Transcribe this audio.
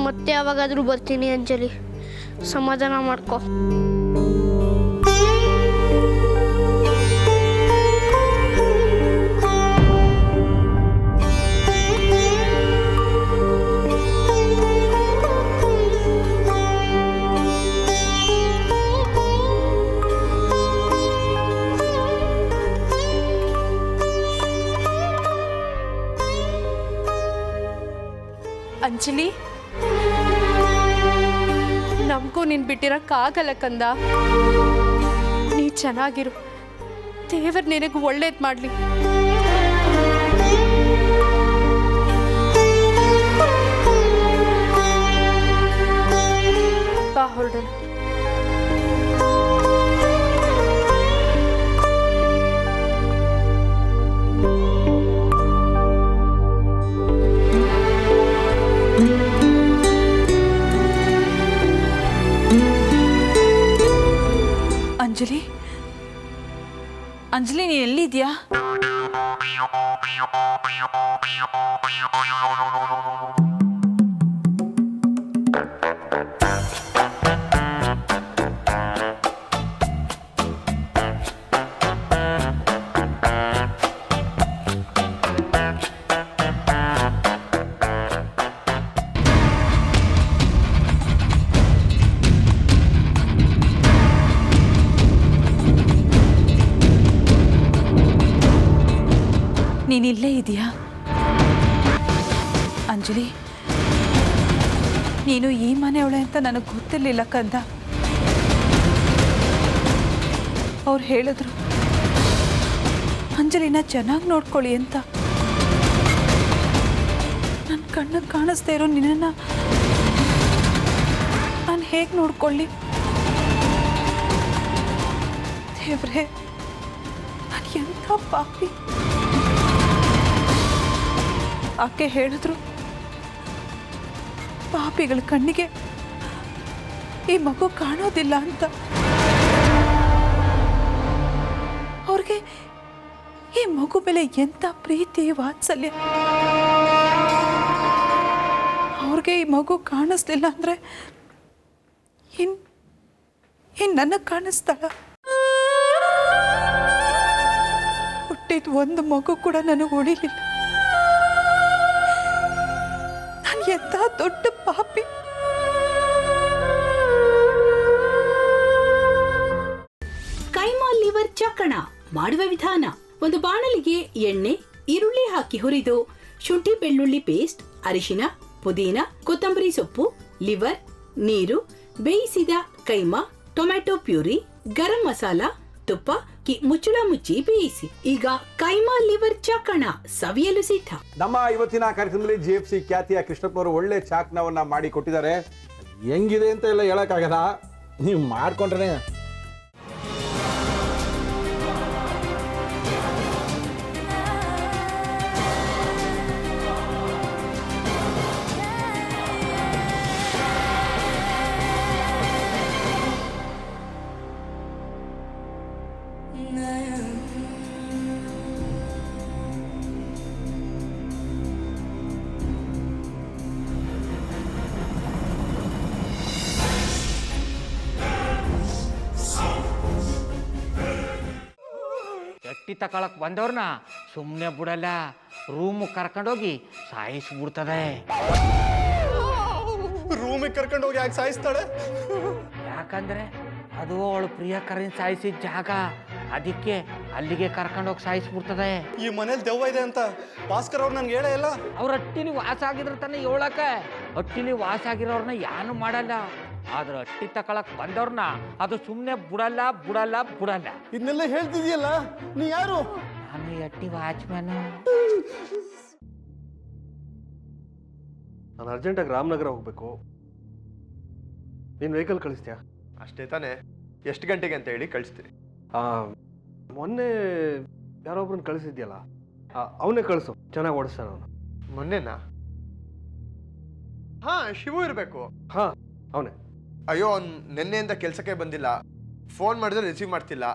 ಮತ್ತೆ ಯಾವಾಗಾದರೂ ಬರ್ತೀನಿ ಅಂಜಲಿ, ಸಮಾಧಾನ ಮಾಡ್ಕೊ. ಅಂಜಲಿ, ನಮಗೂ ನೀನು ಬಿಟ್ಟಿರೋಕ್ಕಾಗಲ್ಲ ಕಂದ. ನೀ ಚೆನ್ನಾಗಿರು, ದೇವರು ನಿನಗೆ ಒಳ್ಳೇದು ಮಾಡಲಿ. ಬಾ ಹೊರಡೋಣ. ಅಂಜಲಿ, ಅಂಜಲಿ, ನೀ ಎಲ್ಲಿದ್ಯಾ? ನೀನಿಲ್ಲೇ ಇದೆಯಾ? ಅಂಜಲಿ, ನೀನು ಈ ಮನೆಯವಳೆ ಅಂತ ನನಗೆ ಗೊತ್ತಿರಲಿಲ್ಲ ಕಂದ. ಅವ್ರು ಹೇಳಿದ್ರು ಅಂಜಲಿನ ಚೆನ್ನಾಗಿ ನೋಡ್ಕೊಳ್ಳಿ ಅಂತ. ನನ್ನ ಕಣ್ಣಿಗೆ ಕಾಣಿಸ್ದೇ ಇರೋ ನಿನ್ನನ್ನು ನಾನು ಹೇಗೆ ನೋಡ್ಕೊಳ್ಳಿ? ದೇವ್ರೇ, ನಾನು ಎಂಥ ಪಾಪಿ. ಆಕೆ ಹೇಳಿದ್ರು ಪಾಪಿಗಳ ಕಣ್ಣಿಗೆ ಈ ಮಗು ಕಾಣೋದಿಲ್ಲ ಅಂತ. ಅವ್ರಿಗೆ ಈ ಮಗು ಮೇಲೆ ಎಂಥ ಪ್ರೀತಿ, ವಾತ್ಸಲ್ಯ. ಅವ್ರಿಗೆ ಈ ಮಗು ಕಾಣಿಸ್ಲಿಲ್ಲ ಅಂದ್ರೆ ಇನ್ ನನಗೆ ಕಾಣಿಸ್ತಾಳ? ಹುಟ್ಟಿದ ಒಂದು ಮಗು ಕೂಡ ನನಗೆ ಉಳಿಲಿಲ್ಲ. ಎಂಥ ದೊಡ್ಡ ಪಾಪಿ. ಕೈಮಾ ಲಿವರ್ ಚಕ್ಕಣ ಮಾಡುವ ವಿಧಾನ: ಒಂದು ಬಾಣಲಿಗೆ ಎಣ್ಣೆ, ಈರುಳ್ಳಿ ಹಾಕಿ ಹುರಿದು ಶುಂಠಿ ಬೆಳ್ಳುಳ್ಳಿ ಪೇಸ್ಟ್, ಅರಿಶಿನ, ಪುದೀನ, ಕೊತ್ತಂಬರಿ ಸೊಪ್ಪು, ಲಿವರ್, ನೀರು, ಬೇಯಿಸಿದ ಕೈಮಾ, ಟೊಮ್ಯಾಟೊ ಪ್ಯೂರಿ, ಗರಂ ಮಸಾಲ, ತುಪ್ಪ ಮುಚ್ಚಳ ಮುಚ್ಚಿ ಬೇಯಿಸಿ. ಈಗ ಕೈಮಾ ಲಿವರ್ ಚಾಕಣ ಸವಿಯಲು ಸಿದ್ಧ. ನಮ್ಮ ಇವತ್ತಿನ ಕಾರ್ಯಕ್ರಮದಲ್ಲಿ GFC ಖ್ಯಾತಿಯ ಕೃಷ್ಣಪ್ಪನವರು ಒಳ್ಳೆ ಚಾಕ್ನವನ್ನ ಮಾಡಿ ಕೊಟ್ಟಿದ್ದಾರೆ. ಹೆಂಗಿದೆ ಅಂತ ಎಲ್ಲ ಹೇಳಕ್ಕಾಗಲ್ಲ, ನೀವು ಮಾಡ್ಕೊಂಡ್ರೆ. ಎಟ್ಟಿ ತಕೊಳಕ್ ಬಂದವ್ರನ್ನ ಸುಮ್ಮನೆ ಬಿಡಲ್ಲ, ರೂಮ್ ಕರ್ಕೊಂಡೋಗಿ ಸಾಯಿಸ್ಬಿಡ್ತದೆ. ರೂಮಿಗೆ ಕರ್ಕೊಂಡೋಗಿ ಯಾಕೆ ಸಾಯಿಸ್ತಾಳೆ? ಯಾಕಂದ್ರೆ ಅದು ಅವಳು ಪ್ರಿಯಕರನ್ ಸಾಯಿಸಿದ ಜಾಗ, ಅದಕ್ಕೆ ಅಲ್ಲಿಗೆ ಕರ್ಕೊಂಡೋಗಿ ಸಾಯಿಸ್ಬಿಡ್ತದೆ. ಈ ಮನೇಲಿ ದೆವ್ವ ಇದೆ ಅಂತ ಭಾಸ್ಕರ್ ಅವ್ರು ನನ್ಗೆ ಹೇಳೇ ಇಲ್ಲ. ಅವ್ರ ಹಟ್ಟಿಲಿ ವಾಸ ಆಗಿದ್ರ ತಾನೆ ಹೇಳಕ. ಹಟ್ಟಿಲಿ ವಾಸ ಆಗಿರೋರ್ನ ಯಾನು ಮಾಡಲ್ಲ, ಆದ್ರೆ ಹಟ್ಟಿ ತಕೊಳಕ್ ಬಂದವ್ರನ್ನ ಅದು ಸುಮ್ಮನೆ ಬಿಡಲ್ಲ ಬಿಡಲ್ಲ ಬಿಡಲ್ಲ. ಇದನ್ನೆಲ್ಲ ಹೇಳ್ತಿದ್ಯಲ್ಲ, ನೀ ಯಾರು? ನಾನು ಹಟ್ಟಿ ವಾಚ್ಮ್ಯಾನ್. ನಾನು ಅರ್ಜೆಂಟಾಗಿ ರಾಮನಗರ ಹೋಗ್ಬೇಕು. ನೀನು ವೆಹಿಕಲ್ ಕಳಿಸ್ತೀಯಾ? ಅಷ್ಟೇ ತಾನೇ. ಎಷ್ಟು ಗಂಟೆಗೆ ಅಂತ ಹೇಳಿ ಕಳಿಸ್ತೀನಿ. ಮೊನ್ನೆ ಯಾರೊಬ್ರನ್ನ ಕಳಿಸಿದ್ಯಲ್ಲ, ಅವನೇ ಕಳಿಸು, ಚೆನ್ನಾಗಿ ಓಡಿಸ್ತಾನ ಅವನು. ಮೊನ್ನೆನಾ? ಹಾ, ಶಿವು ಇರಬೇಕು. ಹಾ, ಅವನೇ. ಅಯ್ಯೋ, ಅವ್ನು ನಿನ್ನೆಯಿಂದ ಕೆಲಸಕ್ಕೆ ಬಂದಿಲ್ಲ. ಫೋನ್ ಮಾಡಿದ್ರೆ ರಿಸೀವ್ ಮಾಡ್ತಿಲ್ಲ.